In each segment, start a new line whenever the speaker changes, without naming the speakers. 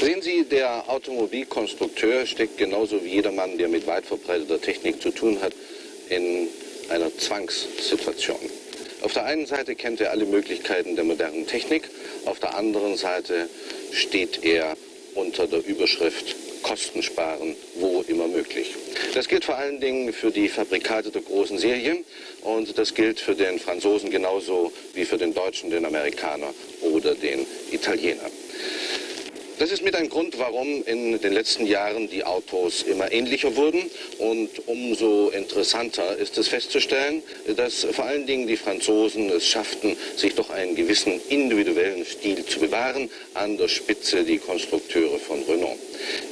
Sehen Sie, der Automobilkonstrukteur steckt genauso wie jeder Mann, der mit weit verbreiteter Technik zu tun hat, in einer Zwangssituation. Auf der einen Seite kennt er alle Möglichkeiten der modernen Technik, auf der anderen Seite steht er unter der Überschrift Kosten sparen, wo immer möglich. Das gilt vor allen Dingen für die Fabrikate der großen Serie und das gilt für den Franzosen genauso wie für den Deutschen, den Amerikaner oder den Italiener. Das ist mit ein Grund, warum in den letzten Jahren die Autos immer ähnlicher wurden und umso interessanter ist es festzustellen, dass vor allen Dingen die Franzosen es schafften, sich doch einen gewissen individuellen Stil zu bewahren, an der Spitze die Konstrukteure von Renault.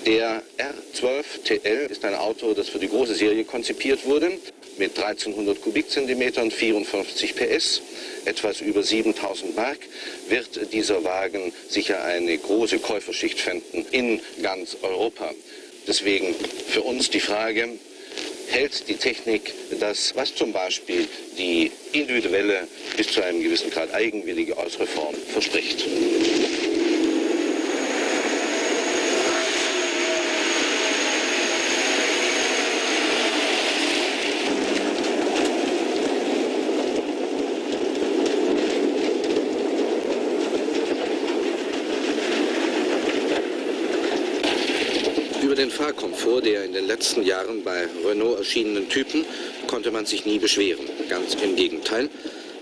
Der R12 TL ist ein Auto, das für die große Serie konzipiert wurde, mit 1300 Kubikzentimetern, 54 PS, etwas über 7000 Mark, wird dieser Wagen sicher eine große Käuferschicht finden in ganz Europa. Deswegen für uns die Frage, hält die Technik das, was zum Beispiel die individuelle, bis zu einem gewissen Grad eigenwillige Ausreform verspricht? Über den Fahrkomfort der in den letzten Jahren bei Renault erschienenen Typen konnte man sich nie beschweren. Ganz im Gegenteil.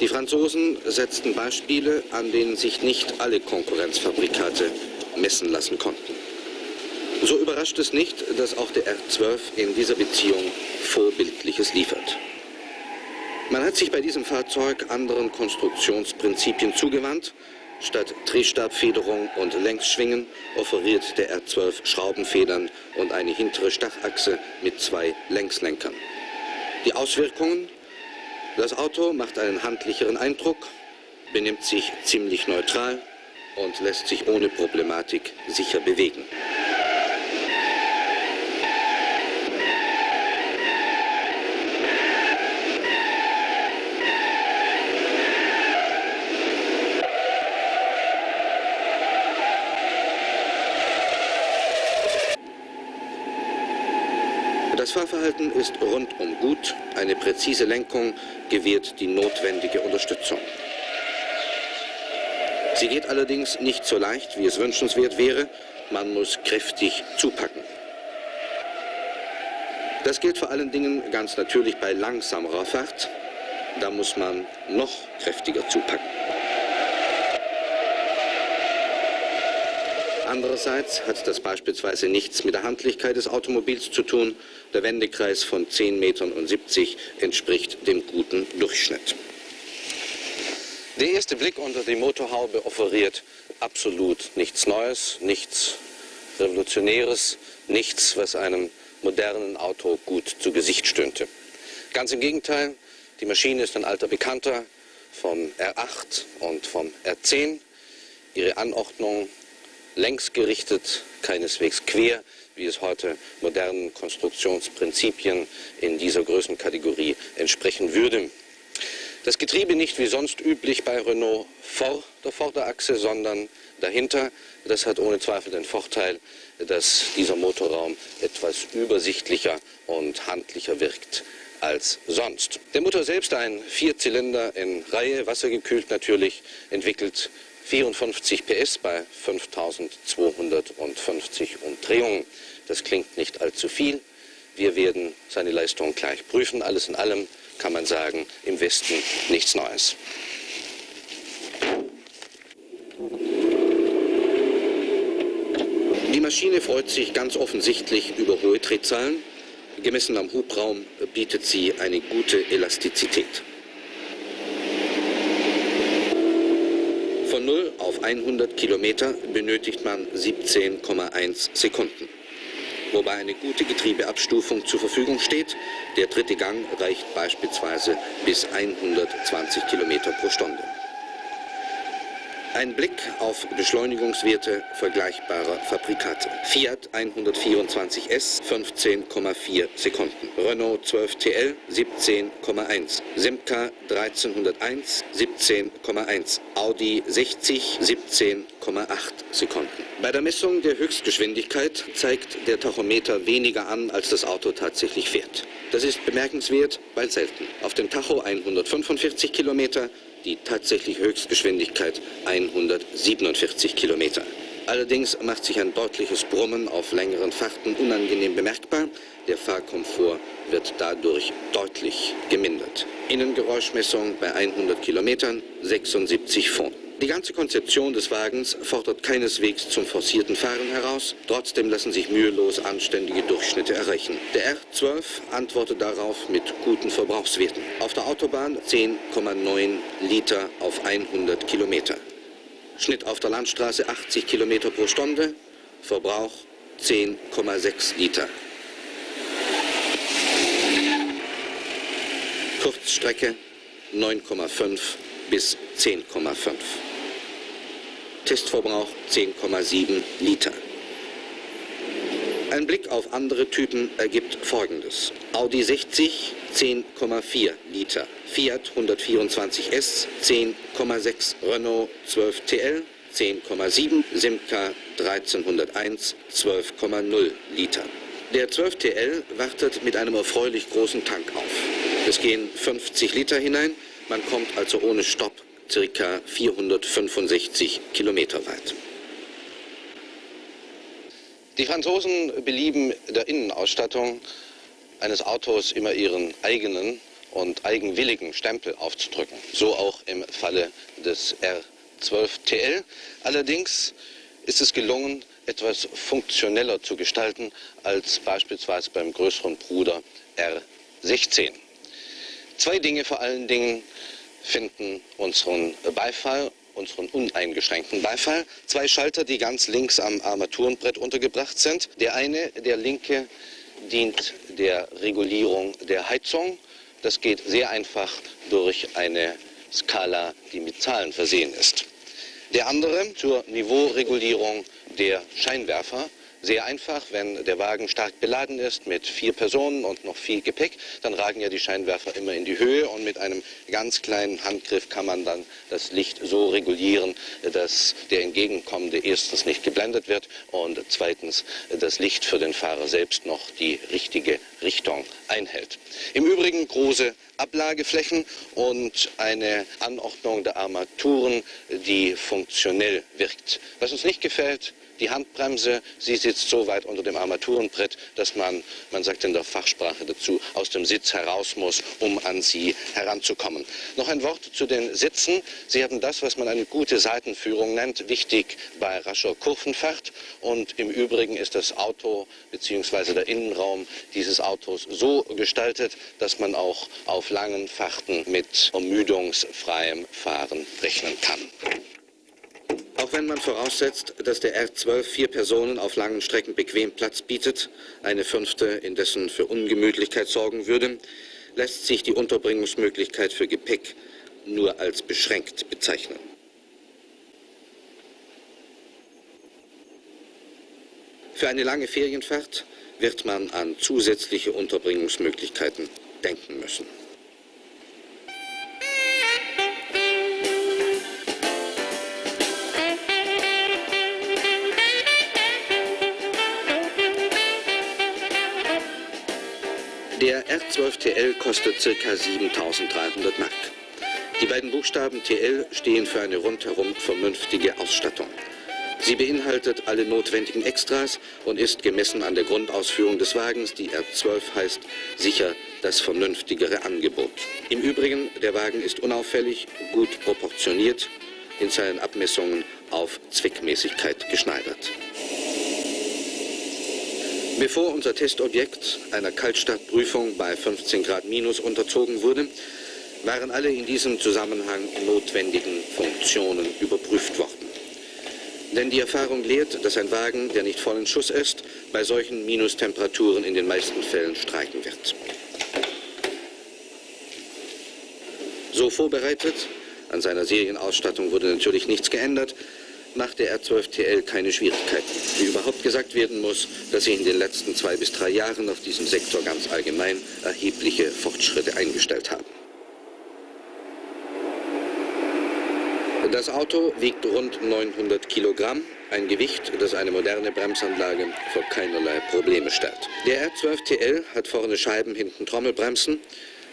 Die Franzosen setzten Beispiele, an denen sich nicht alle Konkurrenzfabrikate messen lassen konnten. So überrascht es nicht, dass auch der R12 in dieser Beziehung Vorbildliches liefert. Man hat sich bei diesem Fahrzeug anderen Konstruktionsprinzipien zugewandt. Statt Drehstabfederung und Längsschwingen offeriert der R12 Schraubenfedern und eine hintere Stachachse mit 2 Längslenkern. Die Auswirkungen? Das Auto macht einen handlicheren Eindruck, benimmt sich ziemlich neutral und lässt sich ohne Problematik sicher bewegen. Das Fahrverhalten ist rundum gut, eine präzise Lenkung gewährt die notwendige Unterstützung. Sie geht allerdings nicht so leicht, wie es wünschenswert wäre, man muss kräftig zupacken. Das gilt vor allen Dingen ganz natürlich bei langsamerer Fahrt, da muss man noch kräftiger zupacken. Andererseits hat das beispielsweise nichts mit der Handlichkeit des Automobils zu tun. Der Wendekreis von 10,70 Metern entspricht dem guten Durchschnitt. Der erste Blick unter die Motorhaube offeriert absolut nichts Neues, nichts Revolutionäres, nichts, was einem modernen Auto gut zu Gesicht stünde. Ganz im Gegenteil, die Maschine ist ein alter Bekannter vom R8 und vom R10. Ihre Anordnung längsgerichtet, keineswegs quer, wie es heute modernen Konstruktionsprinzipien in dieser Größenkategorie entsprechen würde. Das Getriebe nicht wie sonst üblich bei Renault vor der Vorderachse, sondern dahinter. Das hat ohne Zweifel den Vorteil, dass dieser Motorraum etwas übersichtlicher und handlicher wirkt als sonst. Der Motor selbst, ein Vierzylinder in Reihe, wassergekühlt natürlich, entwickelt 54 PS bei 5250 Umdrehungen. Das klingt nicht allzu viel. Wir werden seine Leistung gleich prüfen. Alles in allem kann man sagen, im Westen nichts Neues. Die Maschine freut sich ganz offensichtlich über hohe Drehzahlen. Gemessen am Hubraum bietet sie eine gute Elastizität. Von 0 auf 100 Kilometer benötigt man 17,1 Sekunden. Wobei eine gute Getriebeabstufung zur Verfügung steht. Der dritte Gang reicht beispielsweise bis 120 Kilometer pro Stunde. Ein Blick auf Beschleunigungswerte vergleichbarer Fabrikate. Fiat 124S 15,4 Sekunden. Renault 12 TL 17,1. Simca 1301 17,1. Audi 60 17,8 Sekunden. Bei der Messung der Höchstgeschwindigkeit zeigt der Tachometer weniger an, als das Auto tatsächlich fährt. Das ist bemerkenswert, weil selten. Auf dem Tacho 145 Kilometer, die tatsächliche Höchstgeschwindigkeit 147 Kilometer. Allerdings macht sich ein deutliches Brummen auf längeren Fahrten unangenehm bemerkbar. Der Fahrkomfort wird dadurch deutlich gemindert. Innengeräuschmessung bei 100 Kilometern 76 Pfund. Die ganze Konzeption des Wagens fordert keineswegs zum forcierten Fahren heraus. Trotzdem lassen sich mühelos anständige Durchschnitte erreichen. Der R12 antwortet darauf mit guten Verbrauchswerten. Auf der Autobahn 10,9 Liter auf 100 Kilometer. Schnitt auf der Landstraße 80 Kilometer pro Stunde. Verbrauch 10,6 Liter. Kurzstrecke 9,5 bis 10,5. Testverbrauch 10,7 Liter. Ein Blick auf andere Typen ergibt Folgendes. Audi 60 10,4 Liter. Fiat 124S 10,6. Renault 12 TL 10,7. Simca 1301 12,0 Liter. Der 12 TL wartet mit einem erfreulich großen Tank auf. Es gehen 50 Liter hinein, man kommt also ohne Stopp ca. 465 Kilometer weit. Die Franzosen belieben der Innenausstattung eines Autos immer ihren eigenen und eigenwilligen Stempel aufzudrücken. So auch im Falle des R12 TL. Allerdings ist es gelungen, etwas funktioneller zu gestalten als beispielsweise beim größeren Bruder R16. Zwei Dinge vor allen Dingen finden unseren Beifall, unseren uneingeschränkten Beifall. Zwei Schalter, die ganz links am Armaturenbrett untergebracht sind. Der eine, der linke, dient der Regulierung der Heizung. Das geht sehr einfach durch eine Skala, die mit Zahlen versehen ist. Der andere zur Niveauregulierung der Scheinwerfer. Sehr einfach, wenn der Wagen stark beladen ist mit 4 Personen und noch viel Gepäck, dann ragen ja die Scheinwerfer immer in die Höhe und mit einem ganz kleinen Handgriff kann man dann das Licht so regulieren, dass der Entgegenkommende erstens nicht geblendet wird und zweitens das Licht für den Fahrer selbst noch die richtige Richtung einhält. Im Übrigen große Ablageflächen und eine Anordnung der Armaturen, die funktionell wirkt. Was uns nicht gefällt, die Handbremse, sie sitzt so weit unter dem Armaturenbrett, dass man sagt in der Fachsprache dazu, aus dem Sitz heraus muss, um an sie heranzukommen. Noch ein Wort zu den Sitzen. Sie haben das, was man eine gute Seitenführung nennt, wichtig bei rascher Kurvenfahrt. Und im Übrigen ist das Auto bzw. der Innenraum dieses Autos so gestaltet, dass man auch auf langen Fahrten mit ermüdungsfreiem Fahren rechnen kann. Auch wenn man voraussetzt, dass der R12 4 Personen auf langen Strecken bequem Platz bietet, eine fünfte indessen für Ungemütlichkeit sorgen würde, lässt sich die Unterbringungsmöglichkeit für Gepäck nur als beschränkt bezeichnen. Für eine lange Ferienfahrt wird man an zusätzliche Unterbringungsmöglichkeiten denken müssen. Der R12 TL kostet ca. 7.300 Mark. Die beiden Buchstaben TL stehen für eine rundherum vernünftige Ausstattung. Sie beinhaltet alle notwendigen Extras und ist gemessen an der Grundausführung des Wagens, die R12 heißt, sicher das vernünftigere Angebot. Im Übrigen, der Wagen ist unauffällig, gut proportioniert, in seinen Abmessungen auf Zweckmäßigkeit geschneidert. Bevor unser Testobjekt einer Kaltstartprüfung bei 15 Grad minus unterzogen wurde, waren alle in diesem Zusammenhang notwendigen Funktionen überprüft worden. Denn die Erfahrung lehrt, dass ein Wagen, der nicht voll in Schuss ist, bei solchen Minustemperaturen in den meisten Fällen streiken wird. So vorbereitet An seiner Serienausstattung wurde natürlich nichts geändert. Macht der R12 TL keine Schwierigkeiten. Wie überhaupt gesagt werden muss, dass sich in den letzten 2 bis 3 Jahren auf diesem Sektor ganz allgemein erhebliche Fortschritte eingestellt haben. Das Auto wiegt rund 900 Kilogramm, ein Gewicht, das eine moderne Bremsanlage vor keinerlei Probleme stellt. Der R12 TL hat vorne Scheiben, hinten Trommelbremsen.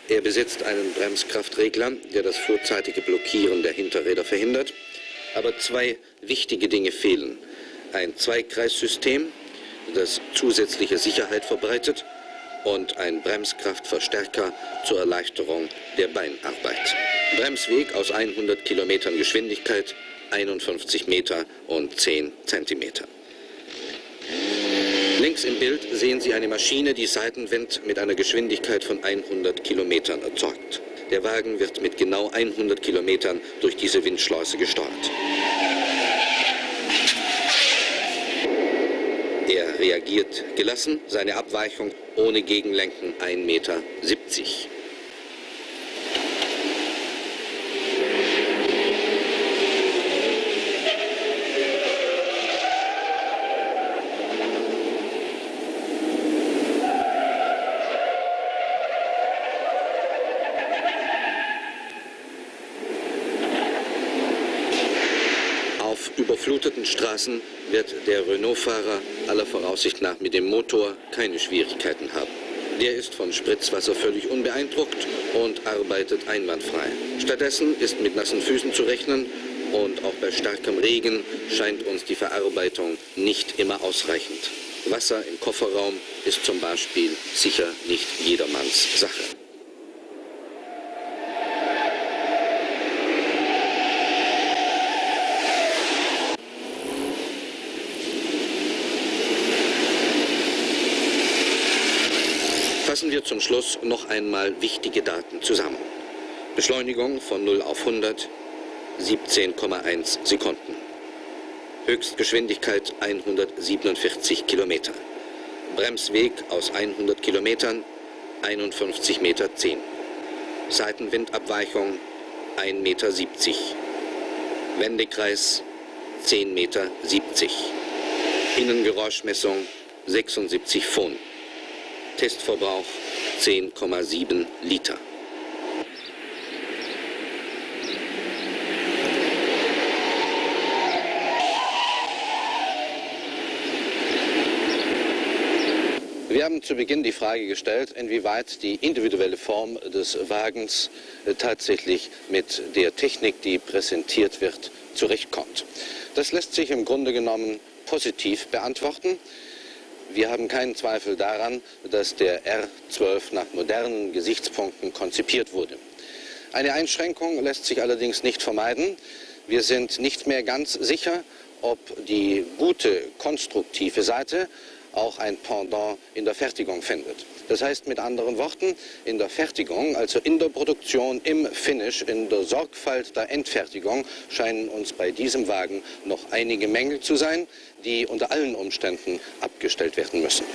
Er besitzt einen Bremskraftregler, der das vorzeitige Blockieren der Hinterräder verhindert. Aber 2 wichtige Dinge fehlen. Ein Zweikreissystem, das zusätzliche Sicherheit verbreitet, und ein Bremskraftverstärker zur Erleichterung der Beinarbeit. Bremsweg aus 100 Kilometern Geschwindigkeit, 51 Meter und 10 Zentimeter. Links im Bild sehen Sie eine Maschine, die Seitenwind mit einer Geschwindigkeit von 100 Kilometern erzeugt. Der Wagen wird mit genau 100 Kilometern durch diese Windschleuse gesteuert. Er reagiert gelassen, seine Abweichung ohne Gegenlenken 1,70 Meter. Auf überfluteten Straßen wird der Renault-Fahrer aller Voraussicht nach mit dem Motor keine Schwierigkeiten haben. Der ist von Spritzwasser völlig unbeeindruckt und arbeitet einwandfrei. Stattdessen ist mit nassen Füßen zu rechnen und auch bei starkem Regen scheint uns die Verarbeitung nicht immer ausreichend. Wasser im Kofferraum ist zum Beispiel sicher nicht jedermanns Sache. Fassen wir zum Schluss noch einmal wichtige Daten zusammen. Beschleunigung von 0 auf 100, 17,1 Sekunden. Höchstgeschwindigkeit 147 Kilometer. Bremsweg aus 100 Kilometern, 51,10 Meter. Seitenwindabweichung 1,70 Meter. Wendekreis 10,70 Meter. Innengeräuschmessung 76 Pfund. Testverbrauch 10,7 Liter. Wir haben zu Beginn die Frage gestellt, inwieweit die individuelle Form des Wagens tatsächlich mit der Technik, die präsentiert wird, zurechtkommt. Das lässt sich im Grunde genommen positiv beantworten. Wir haben keinen Zweifel daran, dass der R12 nach modernen Gesichtspunkten konzipiert wurde. Eine Einschränkung lässt sich allerdings nicht vermeiden. Wir sind nicht mehr ganz sicher, ob die gute konstruktive Seite auch ein Pendant in der Fertigung findet. Das heißt mit anderen Worten, in der Fertigung, also in der Produktion, im Finish, in der Sorgfalt der Endfertigung, scheinen uns bei diesem Wagen noch einige Mängel zu sein, die unter allen Umständen abgestellt werden müssen.